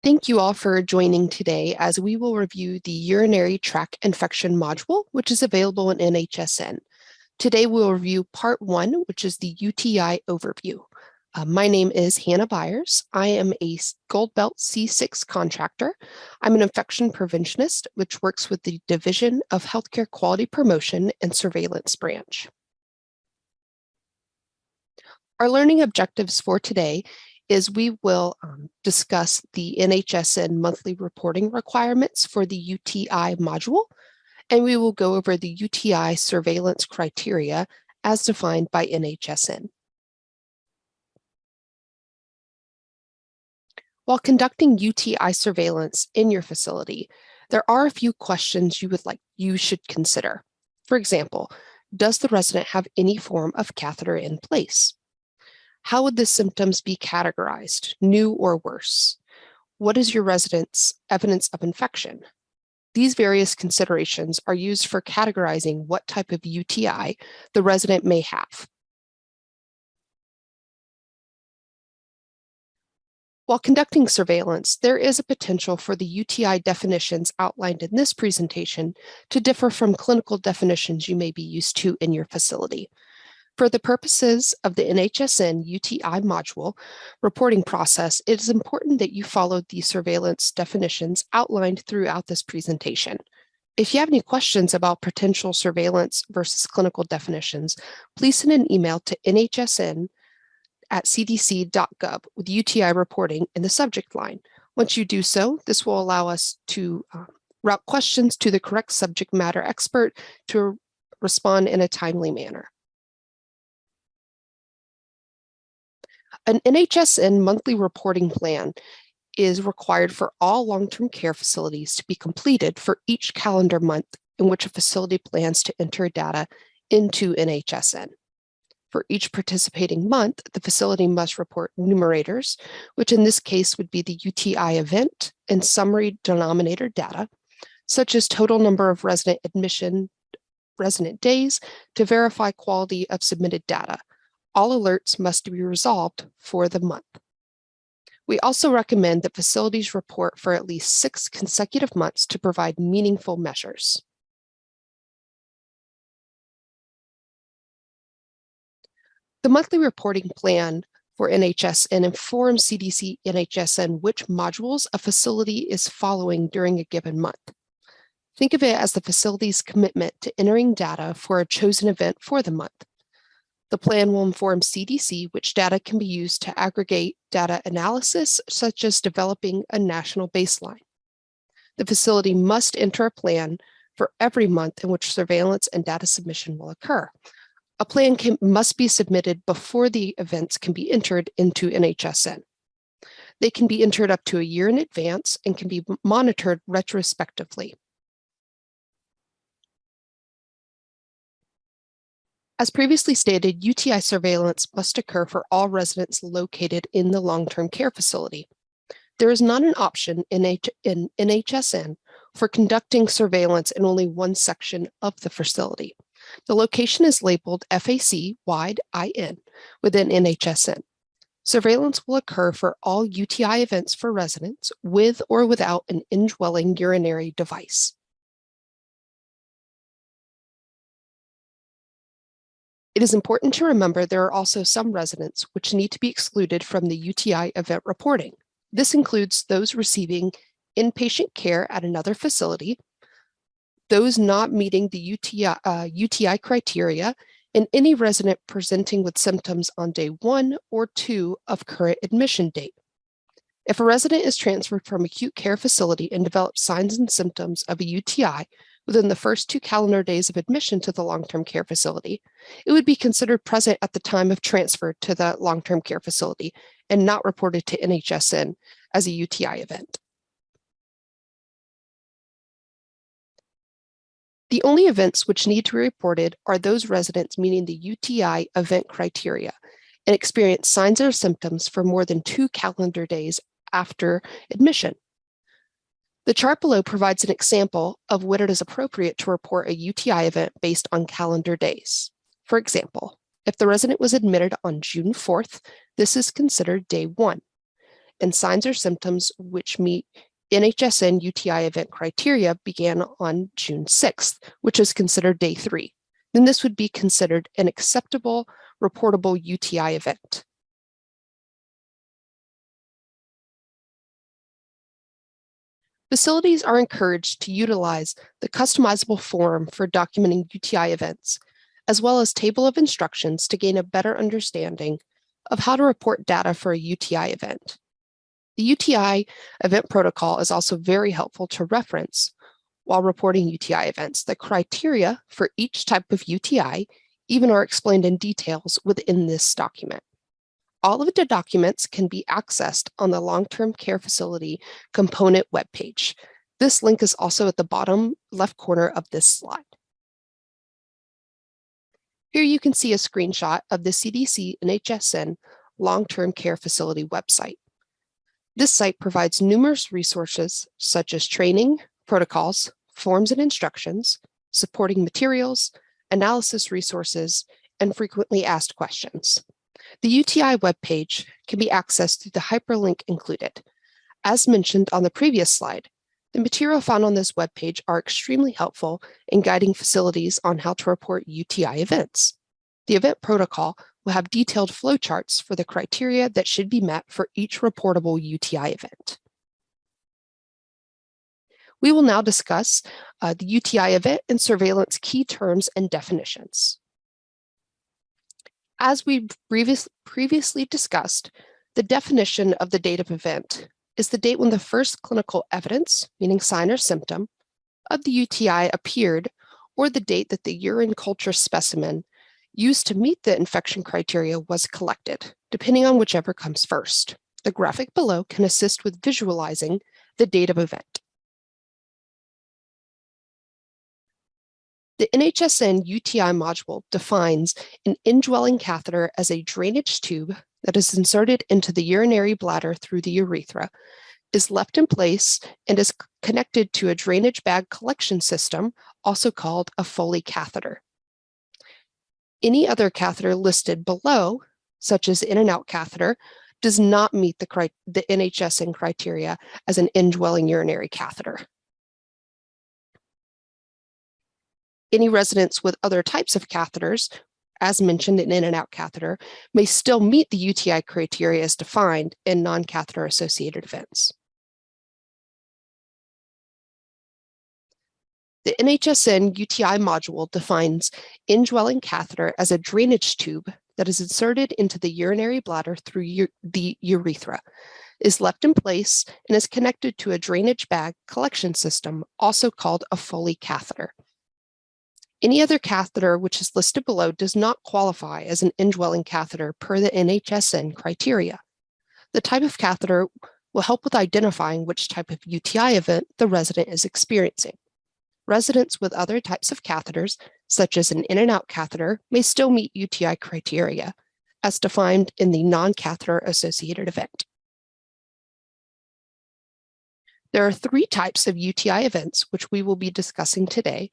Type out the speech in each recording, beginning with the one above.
Thank you all for joining today as we will review the Urinary Tract Infection module, which is available in NHSN. Today we'll review part 1, which is the UTI overview. My name is Hannah Byers. I am a Gold Belt C6 contractor. I'm an infection preventionist, which works with the Division of Healthcare Quality Promotion and Surveillance branch. Our learning objectives for today is we will discuss the NHSN monthly reporting requirements for the UTI module, and we will go over the UTI surveillance criteria as defined by NHSN. While conducting UTI surveillance in your facility, there are a few questions you should consider. For example, does the resident have any form of catheter in place? How would the symptoms be categorized, new or worse? What is your resident's evidence of infection? These various considerations are used for categorizing what type of UTI the resident may have. While conducting surveillance, there is a potential for the UTI definitions outlined in this presentation to differ from clinical definitions you may be used to in your facility. For the purposes of the NHSN UTI module reporting process, it is important that you follow the surveillance definitions outlined throughout this presentation. If you have any questions about potential surveillance versus clinical definitions, please send an email to nhsn@cdc.gov with UTI reporting in the subject line. Once you do so, this will allow us to route questions to the correct subject matter expert to respond in a timely manner. An NHSN monthly reporting plan is required for all long-term care facilities to be completed for each calendar month in which a facility plans to enter data into NHSN. For each participating month, the facility must report numerators, which in this case would be the UTI event and summary denominator data, such as total number of resident days to verify quality of submitted data. All alerts must be resolved for the month. We also recommend that facilities report for at least 6 consecutive months to provide meaningful measures. The monthly reporting plan for NHSN informs CDC NHSN which modules a facility is following during a given month. Think of it as the facility's commitment to entering data for a chosen event for the month. The plan will inform CDC which data can be used to aggregate data analysis, such as developing a national baseline. The facility must enter a plan for every month in which surveillance and data submission will occur. A plan must be submitted before the events can be entered into NHSN. They can be entered up to a year in advance and can be monitored retrospectively. As previously stated, UTI surveillance must occur for all residents located in the long-term care facility. There is not an option in NHSN for conducting surveillance in only one section of the facility. The location is labeled FAC wide IN within NHSN. Surveillance will occur for all UTI events for residents with or without an indwelling urinary device. It is important to remember there are also some residents which need to be excluded from the UTI event reporting. This includes those receiving inpatient care at another facility, those not meeting the UTI criteria, and any resident presenting with symptoms on day 1 or 2 of current admission date. If a resident is transferred from acute care facility and develops signs and symptoms of a UTI within the first 2 calendar days of admission to the long-term care facility, it would be considered present at the time of transfer to the long-term care facility and not reported to NHSN as a UTI event. The only events which need to be reported are those residents meeting the UTI event criteria and experience signs or symptoms for more than 2 calendar days after admission. The chart below provides an example of when it is appropriate to report a UTI event based on calendar days. For example, if the resident was admitted on June 4th, this is considered day 1. and signs or symptoms which meet NHSN UTI event criteria began on June 6th, which is considered day 3. Then this would be considered an acceptable reportable UTI event. Facilities are encouraged to utilize the customizable form for documenting UTI events, as well as table of instructions to gain a better understanding of how to report data for a UTI event. The UTI event protocol is also very helpful to reference while reporting UTI events. The criteria for each type of UTI even are explained in details within this document. All of the documents can be accessed on the long-term care facility component webpage. This link is also at the bottom left corner of this slide. Here you can see a screenshot of the CDC NHSN long-term care facility website. This site provides numerous resources such as training, protocols, forms and instructions, supporting materials, analysis resources, and frequently asked questions. The UTI webpage can be accessed through the hyperlink included. As mentioned on the previous slide, the material found on this webpage are extremely helpful in guiding facilities on how to report UTI events. The event protocol will have detailed flowcharts for the criteria that should be met for each reportable UTI event. We will now discuss the UTI event and surveillance key terms and definitions. As we previously discussed, the definition of the date of event is the date when the first clinical evidence, meaning sign or symptom, of the UTI appeared, or the date that the urine culture specimen used to meet the infection criteria was collected, depending on whichever comes first. The graphic below can assist with visualizing the date of event. The NHSN UTI module defines an indwelling catheter as a drainage tube that is inserted into the urinary bladder through the urethra, is left in place, and is connected to a drainage bag collection system, also called a Foley catheter. Any other catheter listed below, such as in and out catheter, does not meet the NHSN criteria as an indwelling urinary catheter. Any residents with other types of catheters, as mentioned in and out catheter, may still meet the UTI criteria as defined in non-catheter associated events. The NHSN UTI module defines indwelling catheter as a drainage tube that is inserted into the urinary bladder through the urethra, is left in place, and is connected to a drainage bag collection system, also called a Foley catheter. Any other catheter which is listed below does not qualify as an indwelling catheter per the NHSN criteria. The type of catheter will help with identifying which type of UTI event the resident is experiencing. Residents with other types of catheters, such as an in and out catheter, may still meet UTI criteria, as defined in the non-catheter associated event. There are 3 types of UTI events, which we will be discussing today,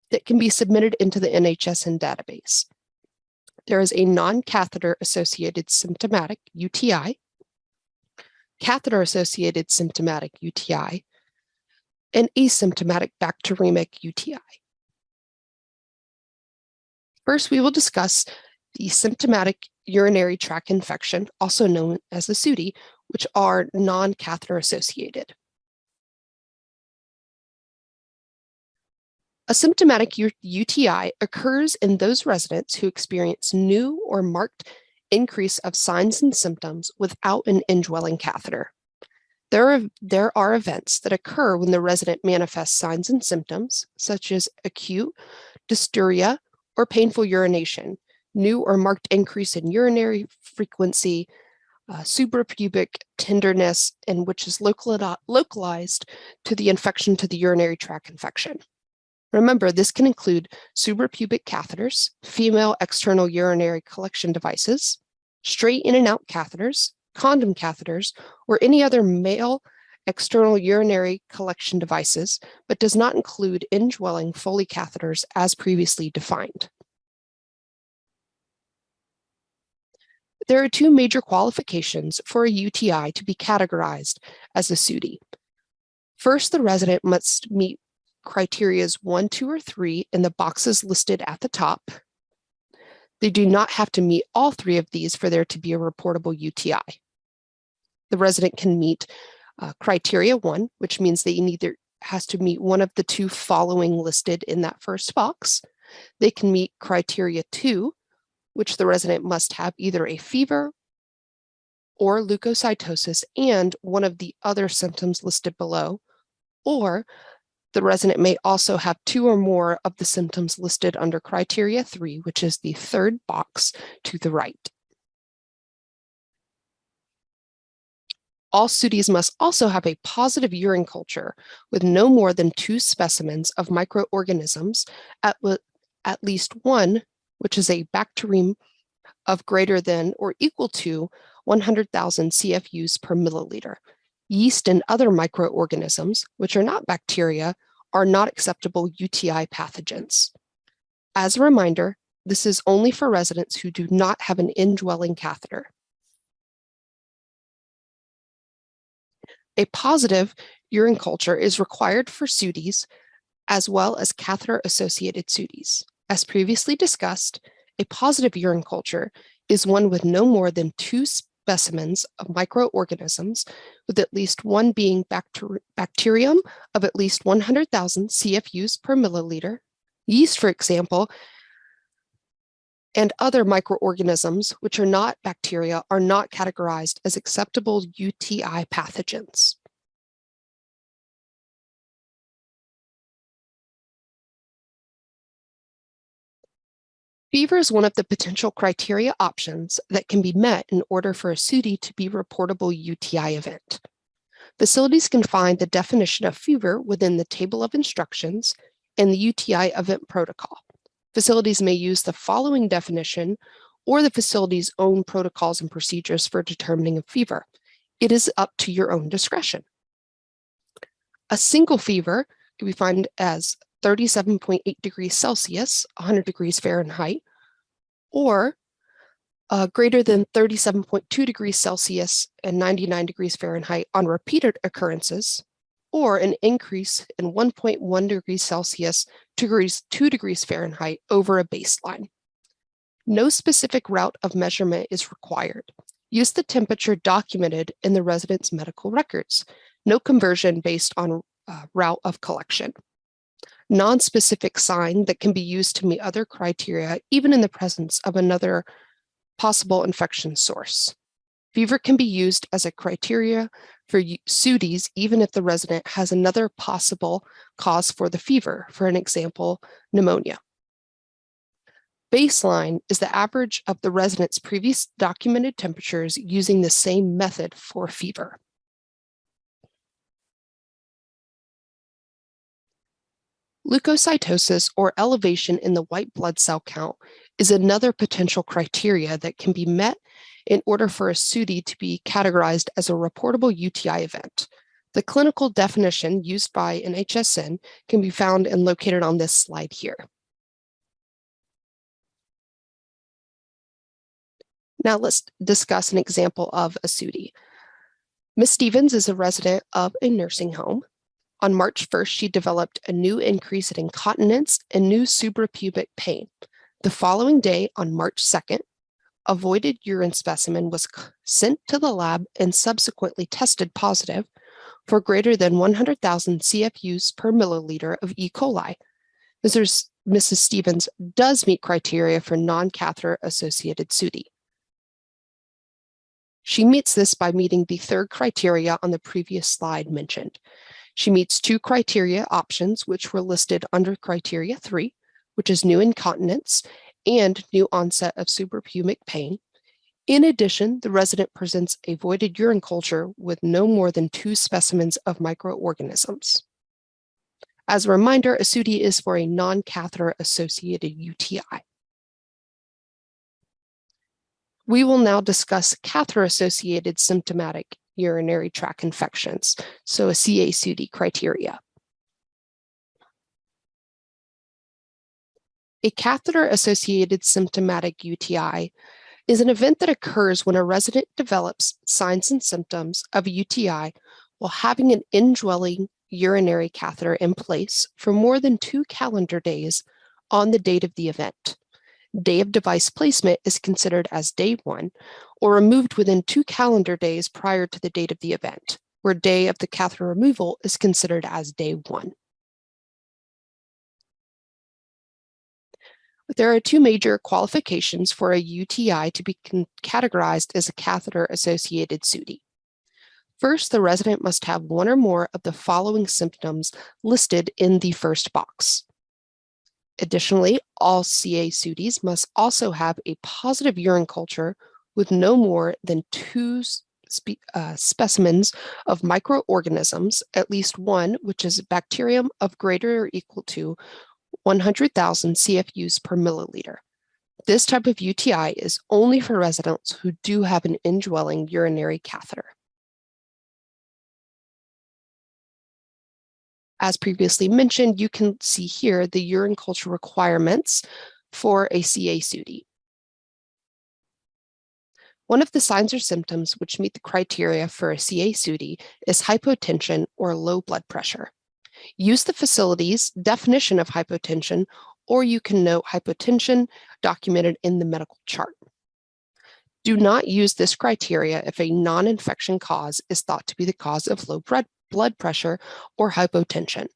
that can be submitted into the NHSN database. There is a non-catheter associated symptomatic UTI, catheter-associated symptomatic UTI, and asymptomatic bacteremic UTI. First, we will discuss the symptomatic urinary tract infection, also known as the SUTI, which are non-catheter associated. A symptomatic UTI occurs in those residents who experience new or marked increase of signs and symptoms without an indwelling catheter. There are events that occur when the resident manifests signs and symptoms, such as acute dysuria or painful urination, new or marked increase in urinary frequency, suprapubic tenderness, and which is localized to the infection to the urinary tract infection. Remember, this can include suprapubic catheters, female external urinary collection devices, straight in and out catheters, condom catheters, or any other male external urinary collection devices, but does not include indwelling Foley catheters as previously defined. There are two major qualifications for a UTI to be categorized as a SUTI. First, the resident must meet criterias 1, 2, or 3 in the boxes listed at the top. They do not have to meet all 3 of these for there to be a reportable UTI. The resident can meet criteria 1, which means they either has to meet one of the 2 following listed in that first box. They can meet criteria 2, which the resident must have either a fever or leukocytosis and one of the other symptoms listed below, or the resident may also have 2 or more of the symptoms listed under criteria 3, which is the third box to the right. All SUTIs must also have a positive urine culture with no more than 2 specimens of microorganisms, at least one, which is a bacterium of greater than or equal to 100,000 CFUs per milliliter. Yeast and other microorganisms, which are not bacteria, are not acceptable UTI pathogens. As a reminder, this is only for residents who do not have an indwelling catheter. A positive urine culture is required for SUTIs as well as catheter-associated SUTIs. As previously discussed, a positive urine culture is one with no more than 2 specimens of microorganisms, with at least one being bacterium of at least 100,000 CFUs per milliliter, yeast, for example, and other microorganisms, which are not bacteria, are not categorized as acceptable UTI pathogens. Fever is one of the potential criteria options that can be met in order for a SUTI to be a reportable UTI event. Facilities can find the definition of fever within the table of instructions and the UTI event protocol. Facilities may use the following definition or the facility's own protocols and procedures for determining a fever. It is up to your own discretion. A single fever can be defined as 37.8 degrees Celsius, 100 degrees Fahrenheit, or greater than 37.2 degrees Celsius and 99 degrees Fahrenheit on repeated occurrences, or an increase in 1.1 degrees Celsius to 2 degrees Fahrenheit over a baseline. No specific route of measurement is required. Use the temperature documented in the resident's medical records. No conversion based on route of collection. Non-specific sign that can be used to meet other criteria, even in the presence of another possible infection source. Fever can be used as a criteria for SUTIs, even if the resident has another possible cause for the fever, for an example, pneumonia. Baseline is the average of the resident's previous documented temperatures using the same method for fever. Leukocytosis, or elevation in the white blood cell count, is another potential criteria that can be met in order for a SUTI to be categorized as a reportable UTI event. The clinical definition used by NHSN can be found and located on this slide here. Now let's discuss an example of a SUTI. Ms. Stevens is a resident of a nursing home. On March 1st, she developed a new increase in incontinence and new suprapubic pain. The following day, on March 2nd, a voided urine specimen was sent to the lab and subsequently tested positive for greater than 100,000 CFUs per milliliter of E. coli. Mrs. Stevens does meet criteria for non-catheter associated SUTI. She meets this by meeting the third criteria on the previous slide mentioned. She meets 2 criteria options, which were listed under criteria 3, which is new incontinence and new onset of suprapubic pain. In addition, the resident presents a voided urine culture with no more than 2 specimens of microorganisms. As a reminder, a SUTI is for a non-catheter associated UTI. We will now discuss catheter-associated symptomatic urinary tract infections, so a CA-SUTI criteria. A catheter-associated symptomatic UTI is an event that occurs when a resident develops signs and symptoms of a UTI while having an indwelling urinary catheter in place for more than 2 calendar days on the date of the event. Day of device placement is considered as day 1, or removed within 2 calendar days prior to the date of the event, where day of the catheter removal is considered as day 1. There are 2 major qualifications for a UTI to be categorized as a catheter-associated SUTI. First, the resident must have one or more of the following symptoms listed in the first box. Additionally, all CA SUTIs must also have a positive urine culture with no more than 2 specimens of microorganisms, at least one which is a bacterium of greater or equal to 100,000 CFUs per milliliter. This type of UTI is only for residents who do have an indwelling urinary catheter. As previously mentioned, you can see here the urine culture requirements for a CA SUTI. One of the signs or symptoms which meet the criteria for a CA SUTI is hypotension or low blood pressure. Use the facility's definition of hypotension, or you can note hypotension documented in the medical chart. Do not use this criteria if a non-infection cause is thought to be the cause of low blood pressure or hypotension.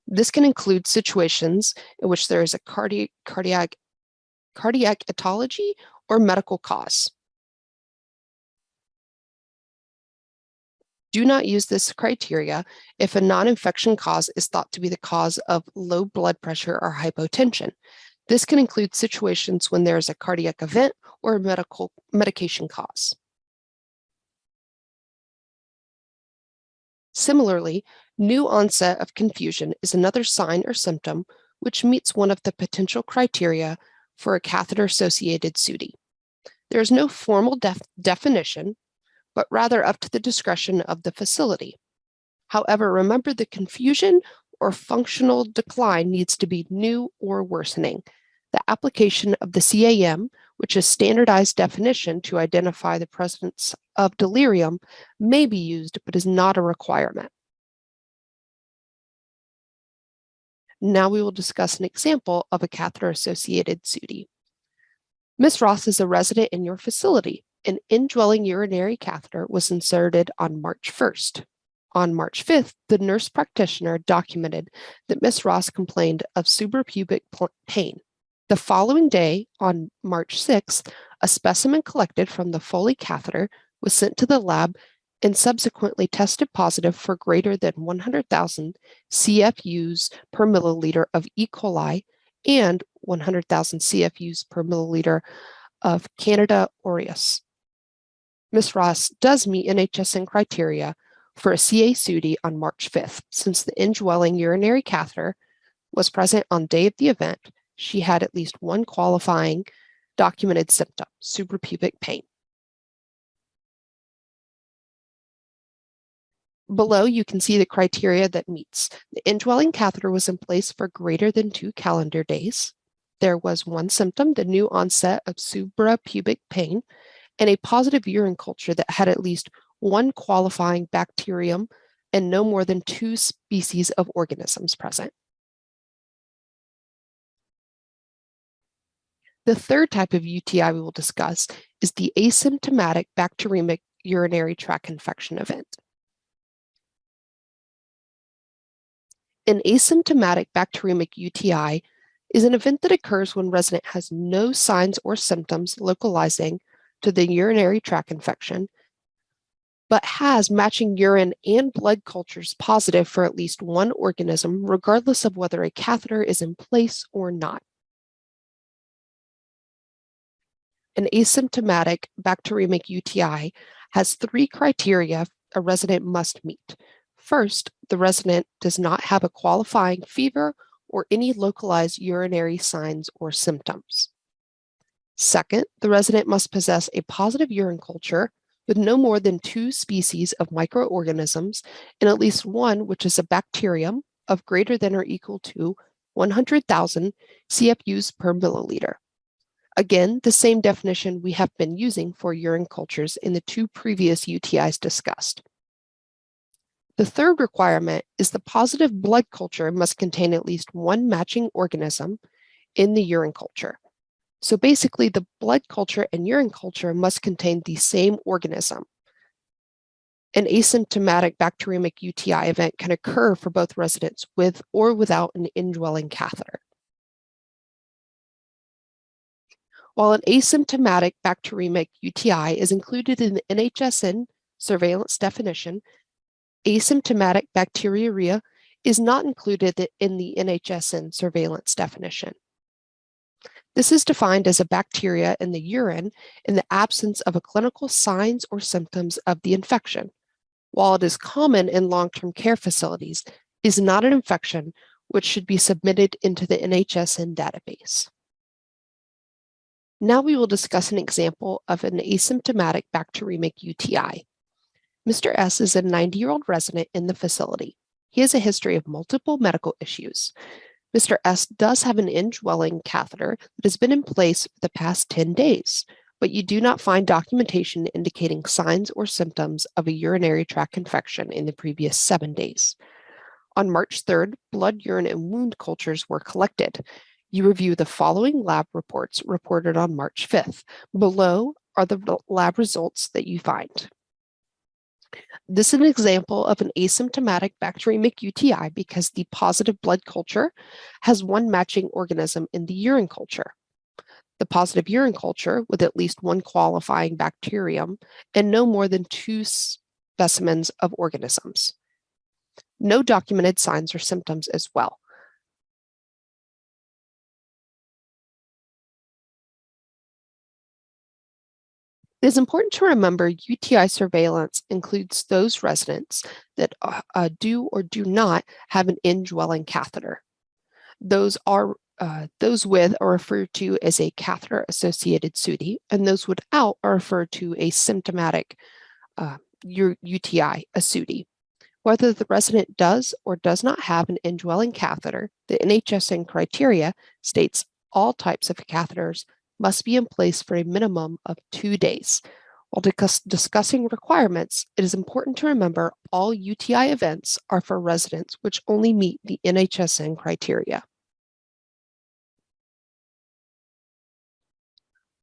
This can include situations in which there is a cardiac etiology or medical cause. Do not use this criteria if a non-infection cause is thought to be the cause of low blood pressure or hypotension. This can include situations when there is a cardiac event or a medication cause. Similarly, new onset of confusion is another sign or symptom which meets one of the potential criteria for a catheter-associated SUTI. There is no formal definition, but rather up to the discretion of the facility. However, remember the confusion or functional decline needs to be new or worsening. The application of the CAM, which is standardized definition to identify the presence of delirium, may be used, but is not a requirement. Now we will discuss an example of a catheter-associated SUTI. Ms. Ross is a resident in your facility. An indwelling urinary catheter was inserted on March 1st. On March 5th, the nurse practitioner documented that Ms. Ross complained of suprapubic pain. The following day, on March 6th, a specimen collected from the Foley catheter was sent to the lab and subsequently tested positive for greater than 100,000 CFUs per milliliter of E. coli and 100,000 CFUs per milliliter of Candida aureus. Ms. Ross does meet NHSN criteria for a CA SUTI on March 5th. Since the indwelling urinary catheter was present on day of the event, she had at least one qualifying documented symptom, suprapubic pain. Below, you can see the criteria that meets. The indwelling catheter was in place for greater than 2 calendar days. There was one symptom, the new onset of suprapubic pain, and a positive urine culture that had at least one qualifying bacterium and no more than 2 species of organisms present. The third type of UTI we will discuss is the asymptomatic bacteremic urinary tract infection event. An asymptomatic bacteremic UTI is an event that occurs when a resident has no signs or symptoms localizing to the urinary tract infection, but has matching urine and blood cultures positive for at least one organism, regardless of whether a catheter is in place or not. An asymptomatic bacteremic UTI has 3 criteria a resident must meet. First, the resident does not have a qualifying fever or any localized urinary signs or symptoms. Second, the resident must possess a positive urine culture with no more than 2 species of microorganisms and at least one which is a bacterium of greater than or equal to 100,000 CFUs per milliliter. Again, the same definition we have been using for urine cultures in the 2 previous UTIs discussed. The third requirement is the positive blood culture must contain at least one matching organism in the urine culture. So basically, the blood culture and urine culture must contain the same organism. An asymptomatic bacteremic UTI event can occur for both residents with or without an indwelling catheter. While an asymptomatic bacteremic UTI is included in the NHSN surveillance definition, asymptomatic bacteriuria is not included in the NHSN surveillance definition. This is defined as a bacteria in the urine in the absence of a clinical signs or symptoms of the infection. While it is common in long-term care facilities, it is not an infection which should be submitted into the NHSN database. Now we will discuss an example of an asymptomatic bacteremic UTI. Mr. S is a 90-year-old resident in the facility. He has a history of multiple medical issues. Mr. S does have an indwelling catheter that has been in place for the past 10 days, but you do not find documentation indicating signs or symptoms of a urinary tract infection in the previous 7 days. On March 3rd, blood, urine, and wound cultures were collected. You review the following lab reports reported on March 5th. Below are the lab results that you find. This is an example of an asymptomatic bacteremic UTI because the positive blood culture has one matching organism in the urine culture. The positive urine culture with at least one qualifying bacterium and no more than 2 specimens of organisms. No documented signs or symptoms as well. It is important to remember UTI surveillance includes those residents that do or do not have an indwelling catheter. Those with are referred to as a catheter-associated SUTI, and those without are referred to a symptomatic UTI, a SUTI. Whether the resident does or does not have an indwelling catheter, the NHSN criteria states all types of catheters must be in place for a minimum of 2 days. While discussing requirements, it is important to remember all UTI events are for residents which only meet the NHSN criteria.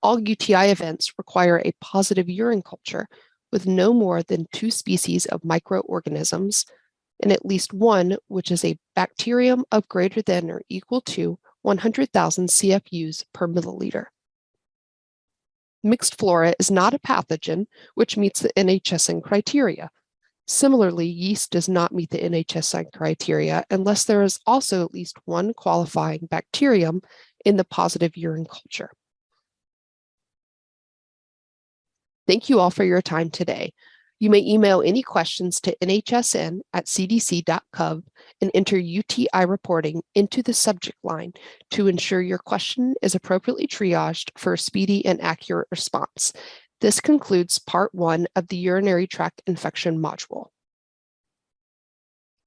All UTI events require a positive urine culture with no more than 2 species of microorganisms and at least one which is a bacterium of greater than or equal to 100,000 CFUs per milliliter. Mixed flora is not a pathogen which meets the NHSN criteria. Similarly, yeast does not meet the NHSN criteria unless there is also at least one qualifying bacterium in the positive urine culture. Thank you all for your time today. You may email any questions to nhsn@cdc.gov and enter UTI reporting into the subject line to ensure your question is appropriately triaged for a speedy and accurate response. This concludes part 1 of the urinary tract infection module.